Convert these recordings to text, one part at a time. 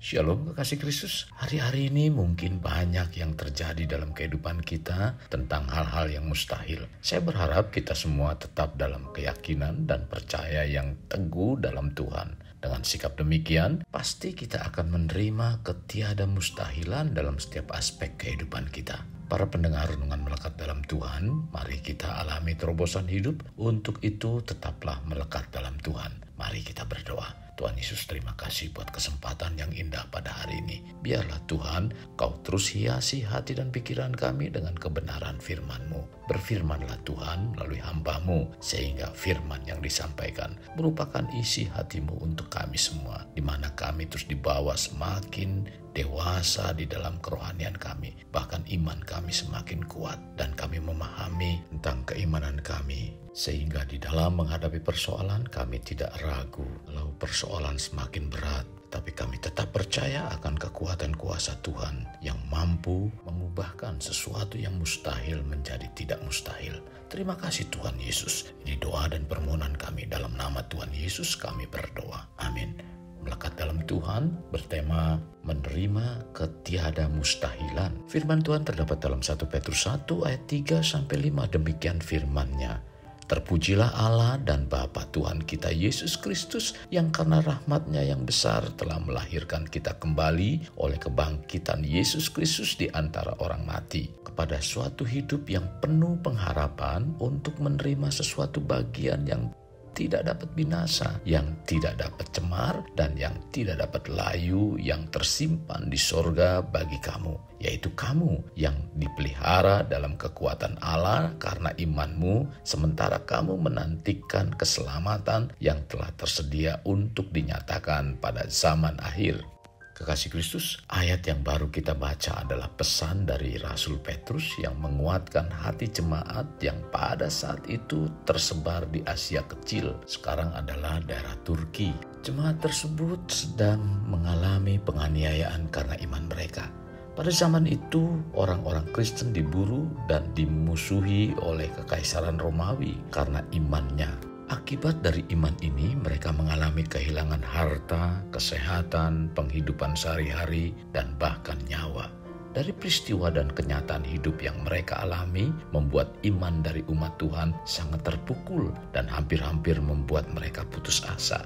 Shalom kekasih Kristus. Hari-hari ini mungkin banyak yang terjadi dalam kehidupan kita tentang hal-hal yang mustahil. Saya berharap kita semua tetap dalam keyakinan dan percaya yang teguh dalam Tuhan. Dengan sikap demikian, pasti kita akan menerima ketiada mustahilan dalam setiap aspek kehidupan kita. Para pendengar renungan melekat dalam Tuhan, mari kita alami terobosan hidup. Untuk itu tetaplah melekat dalam Tuhan. Mari kita berdoa. Tuhan Yesus, terima kasih buat kesempatan yang indah pada hari ini. Biarlah Tuhan, Kau terus hiasi hati dan pikiran kami dengan kebenaran firman-Mu. Berfirmanlah Tuhan melalui hamba-Mu, sehingga firman yang disampaikan merupakan isi hati-Mu untuk kami semua, di mana kami terus dibawa semakin dewasa di dalam kerohanian kami. Bahkan iman kami semakin kuat dan kami memahami tentang keimanan kami. Sehingga di dalam menghadapi persoalan kami tidak ragu. Kalau persoalan semakin berat, tapi kami tetap percaya akan kekuatan kuasa Tuhan yang mampu mengubahkan sesuatu yang mustahil menjadi tidak mustahil. Terima kasih Tuhan Yesus. Ini doa dan permohonan kami dalam nama Tuhan Yesus kami berdoa. Amin. Melekat dalam Tuhan bertema menerima ketiada mustahilan. Firman Tuhan terdapat dalam 1 Petrus 1 ayat 3-5. Demikian firman-Nya. Terpujilah Allah dan Bapa Tuhan kita Yesus Kristus, yang karena rahmat-Nya yang besar telah melahirkan kita kembali oleh kebangkitan Yesus Kristus di antara orang mati, kepada suatu hidup yang penuh pengharapan untuk menerima sesuatu bagian yang tidak dapat binasa, yang tidak dapat cemar, dan yang tidak dapat layu, yang tersimpan di sorga bagi kamu, yaitu kamu yang dipelihara dalam kekuatan Allah karena imanmu, sementara kamu menantikan keselamatan yang telah tersedia untuk dinyatakan pada zaman akhir. Kekasih Kristus, ayat yang baru kita baca adalah pesan dari Rasul Petrus yang menguatkan hati jemaat yang pada saat itu tersebar di Asia Kecil, sekarang adalah daerah Turki. Jemaat tersebut sedang mengalami penganiayaan karena iman mereka. Pada zaman itu, orang-orang Kristen diburu dan dimusuhi oleh Kekaisaran Romawi karena imannya. Akibat dari iman ini, mereka mengalami kehilangan harta, kesehatan, penghidupan sehari-hari, dan bahkan nyawa. Dari peristiwa dan kenyataan hidup yang mereka alami, membuat iman dari umat Tuhan sangat terpukul dan hampir-hampir membuat mereka putus asa.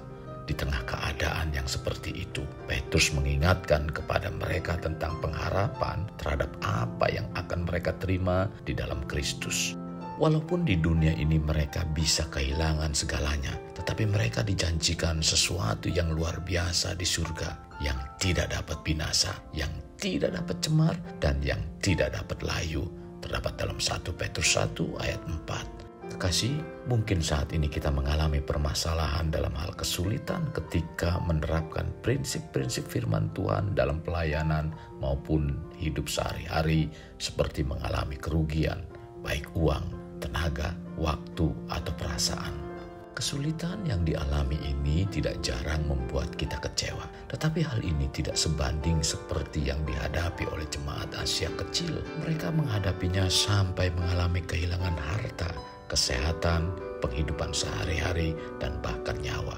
Di tengah keadaan yang seperti itu, Petrus mengingatkan kepada mereka tentang pengharapan terhadap apa yang akan mereka terima di dalam Kristus. Walaupun di dunia ini mereka bisa kehilangan segalanya, tetapi mereka dijanjikan sesuatu yang luar biasa di surga, yang tidak dapat binasa, yang tidak dapat cemar, dan yang tidak dapat layu. Terdapat dalam 1 Petrus 1 ayat 4. Kekasih, mungkin saat ini kita mengalami permasalahan dalam hal kesulitan ketika menerapkan prinsip-prinsip firman Tuhan dalam pelayanan maupun hidup sehari-hari, seperti mengalami kerugian, baik uang, tenaga, waktu, atau perasaan. Kesulitan yang dialami ini tidak jarang membuat kita kecewa. Tetapi hal ini tidak sebanding seperti yang dihadapi oleh jemaat Asia Kecil. Mereka menghadapinya sampai mengalami kehilangan harta, kesehatan, penghidupan sehari-hari, dan bahkan nyawa.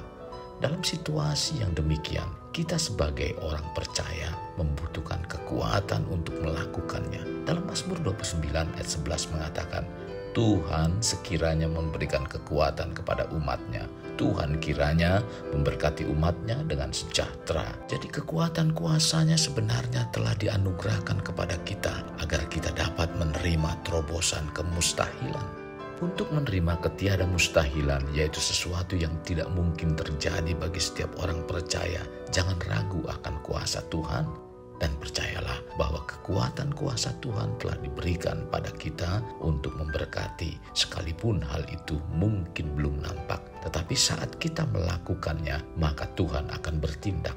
Dalam situasi yang demikian, kita sebagai orang percaya membutuhkan kekuatan untuk melakukannya. Dalam Mazmur 29 ayat 11 mengatakan, Tuhan sekiranya memberikan kekuatan kepada umat-Nya. Tuhan kiranya memberkati umat-Nya dengan sejahtera. Jadi kekuatan kuasa-Nya sebenarnya telah dianugerahkan kepada kita agar kita dapat menerima terobosan kemustahilan. Untuk menerima ketiada mustahilan, yaitu sesuatu yang tidak mungkin terjadi bagi setiap orang percaya, jangan ragu akan kuasa Tuhan. Dan percayalah bahwa kekuatan kuasa Tuhan telah diberikan pada kita untuk memberkati, sekalipun hal itu mungkin belum nampak. Tetapi saat kita melakukannya, maka Tuhan akan bertindak.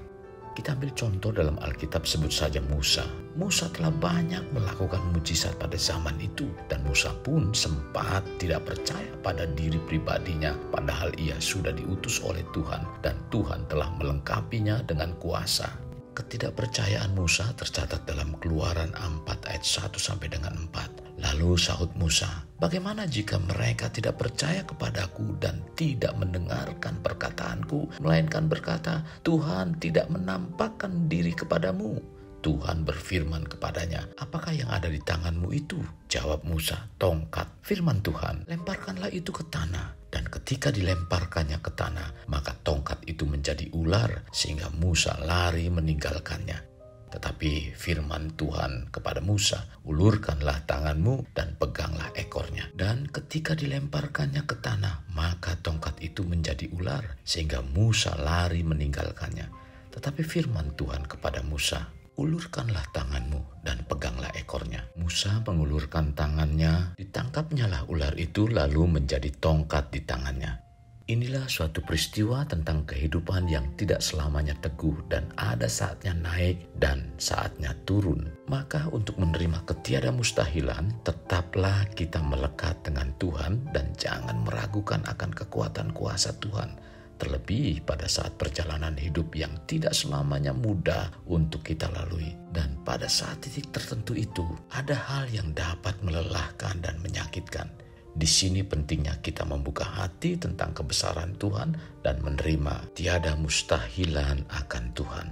Kita ambil contoh dalam Alkitab, sebut saja Musa. Musa telah banyak melakukan mujizat pada zaman itu, dan Musa pun sempat tidak percaya pada diri pribadinya, padahal ia sudah diutus oleh Tuhan, dan Tuhan telah melengkapinya dengan kuasa. Ketidakpercayaan Musa tercatat dalam Keluaran 4 ayat 1-4. Lalu sahut Musa, bagaimana jika mereka tidak percaya kepadaku dan tidak mendengarkan perkataanku? mengaku, melainkan berkata, Tuhan tidak menampakkan diri kepadamu. Tuhan berfirman kepadanya, apakah yang ada di tanganmu itu? Jawab Musa, tongkat. Firman Tuhan, lemparkanlah itu ke tanah. Dan ketika dilemparkannya ke tanah, maka tongkat itu menjadi ular, sehingga Musa lari meninggalkannya. Tetapi firman Tuhan kepada Musa, ulurkanlah tanganmu dan peganglah ekornya. Dan ketika dilemparkannya ke tanah, maka tongkat itu menjadi ular, sehingga Musa lari meninggalkannya. Tetapi firman Tuhan kepada Musa, ulurkanlah tanganmu dan peganglah ekornya. Musa mengulurkan tangannya, ditangkapnyalah ular itu lalu menjadi tongkat di tangannya. Inilah suatu peristiwa tentang kehidupan yang tidak selamanya teguh dan ada saatnya naik dan saatnya turun. Maka untuk menerima ketiada mustahilan, tetaplah kita melekat dengan Tuhan dan jangan meragukan akan kekuatan kuasa Tuhan. Terlebih pada saat perjalanan hidup yang tidak selamanya mudah untuk kita lalui. Dan pada saat titik tertentu itu, ada hal yang dapat melelahkan dan menyakitkan. Di sini pentingnya kita membuka hati tentang kebesaran Tuhan dan menerima tiada mustahilan akan Tuhan.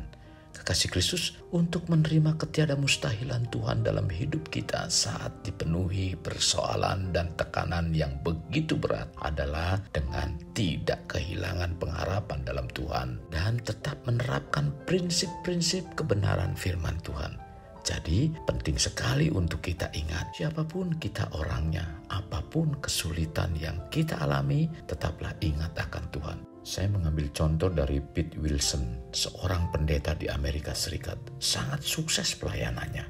Kekasih Kristus, untuk menerima ketiada mustahilan Tuhan dalam hidup kita saat dipenuhi persoalan dan tekanan yang begitu berat adalah dengan tidak kehilangan pengharapan dalam Tuhan dan tetap menerapkan prinsip-prinsip kebenaran firman Tuhan. Jadi penting sekali untuk kita ingat, siapapun kita orangnya, apapun kesulitan yang kita alami, tetaplah ingat akan Tuhan. Saya mengambil contoh dari Pete Wilson, seorang pendeta di Amerika Serikat. Sangat sukses pelayanannya.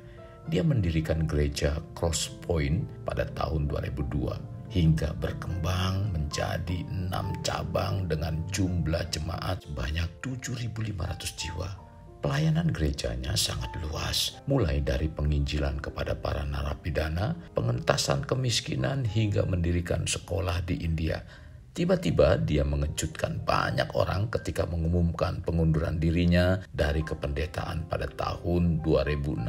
Dia mendirikan gereja Cross Point pada tahun 2002 hingga berkembang menjadi 6 cabang dengan jumlah jemaat sebanyak 7.500 jiwa. Pelayanan gerejanya sangat luas, mulai dari penginjilan kepada para narapidana, pengentasan kemiskinan hingga mendirikan sekolah di India. Tiba-tiba dia mengejutkan banyak orang ketika mengumumkan pengunduran dirinya dari kependetaan pada tahun 2016.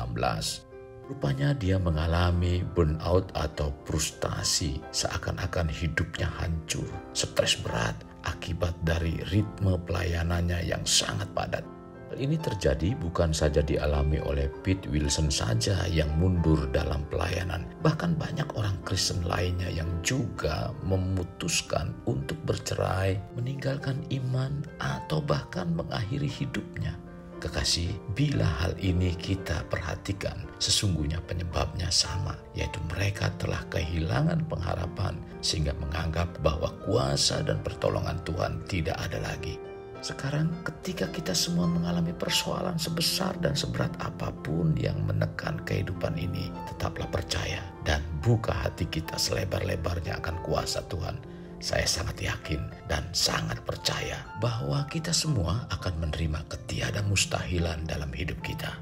Rupanya dia mengalami burnout atau frustasi, seakan-akan hidupnya hancur, stres berat akibat dari ritme pelayanannya yang sangat padat. Hal ini terjadi bukan saja dialami oleh Pete Wilson saja yang mundur dalam pelayanan. Bahkan banyak orang Kristen lainnya yang juga memutuskan untuk bercerai, meninggalkan iman, atau bahkan mengakhiri hidupnya. Kekasih, bila hal ini kita perhatikan, sesungguhnya penyebabnya sama, yaitu mereka telah kehilangan pengharapan sehingga menganggap bahwa kuasa dan pertolongan Tuhan tidak ada lagi. Sekarang ketika kita semua mengalami persoalan sebesar dan seberat apapun yang menekan kehidupan ini, tetaplah percaya dan buka hati kita selebar-lebarnya akan kuasa Tuhan. Saya sangat yakin dan sangat percaya bahwa kita semua akan menerima ketiada mustahilan dalam hidup kita.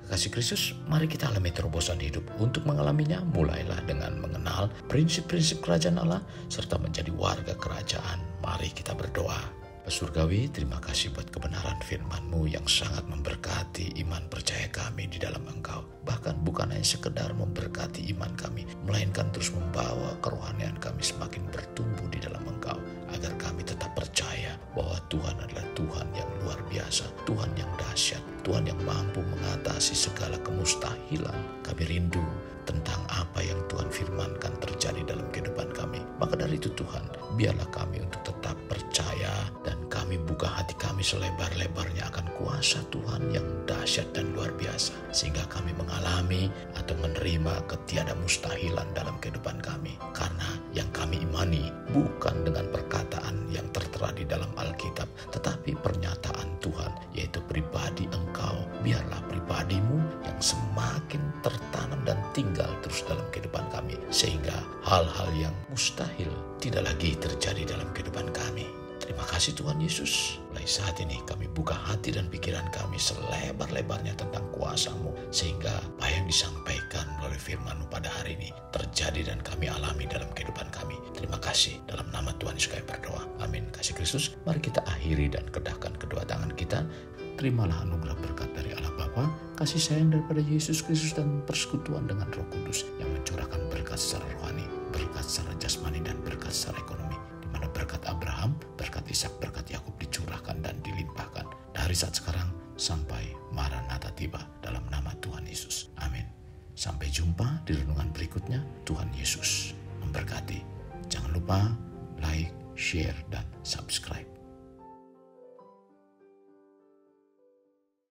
Kasih Kristus, mari kita alami terobosan hidup. Untuk mengalaminya, mulailah dengan mengenal prinsip-prinsip kerajaan Allah serta menjadi warga kerajaan. Mari kita berdoa. Surgawi, terima kasih buat kebenaran firman-Mu yang sangat memberkati iman percaya kami di dalam Engkau. Bahkan bukan hanya sekedar memberkati iman kami, melainkan terus membawa kerohanian kami semakin bertumbuh di dalam Engkau, agar kami tetap percaya bahwa Tuhan adalah Tuhan yang luar biasa, Tuhan yang dahsyat, Tuhan yang mampu mengatasi segala kemustahilan. Kami rindu tentang apa yang Tuhan firmankan terjadi dalam kehidupan kami. Maka dari itu Tuhan, biarlah kami untuk tetap percaya dan kami buka hati kami selebar-lebarnya akan kuasa Tuhan yang dahsyat dan luar biasa. Sehingga kami mengalami atau menerima ketiada mustahilan dalam kehidupan kami. Karena yang kami imani bukan dengan perkataan yang tertera di dalam Alkitab, tetapi pernyataan Tuhan, yaitu pribadi Engkau. Biarlah pribadi-Mu yang semakin tertanam dan tinggal terus dalam kehidupan kami, sehingga hal-hal yang mustahil tidak lagi terjadi dalam kehidupan kami. Terima kasih Tuhan Yesus. Mulai saat ini kami buka hati dan pikiran kami selebar-lebarnya tentang kuasa-Mu, sehingga apa yang disampaikan melalui firman-Mu pada hari ini terjadi dan kami alami dalam kehidupan kami. Terima kasih, dalam nama Tuhan Yesus kami berdoa. Amin. Kasih Kristus, mari kita akhiri dan kedahkan kedua tangan kita. Terimalah anugerah berkat dari Allah Bapa, kasih sayang daripada Yesus Kristus, dan persekutuan dengan Roh Kudus yang mencurahkan berkat secara rohani, berkat secara jasmani, dan berkat secara ekonomi. Di mana berkat Abraham, berkat Ishak, berkat Yakub dicurahkan dari saat sekarang sampai Maranatha tiba, dalam nama Tuhan Yesus. Amin. Sampai jumpa di renungan berikutnya. Tuhan Yesus memberkati. Jangan lupa like, share, dan subscribe.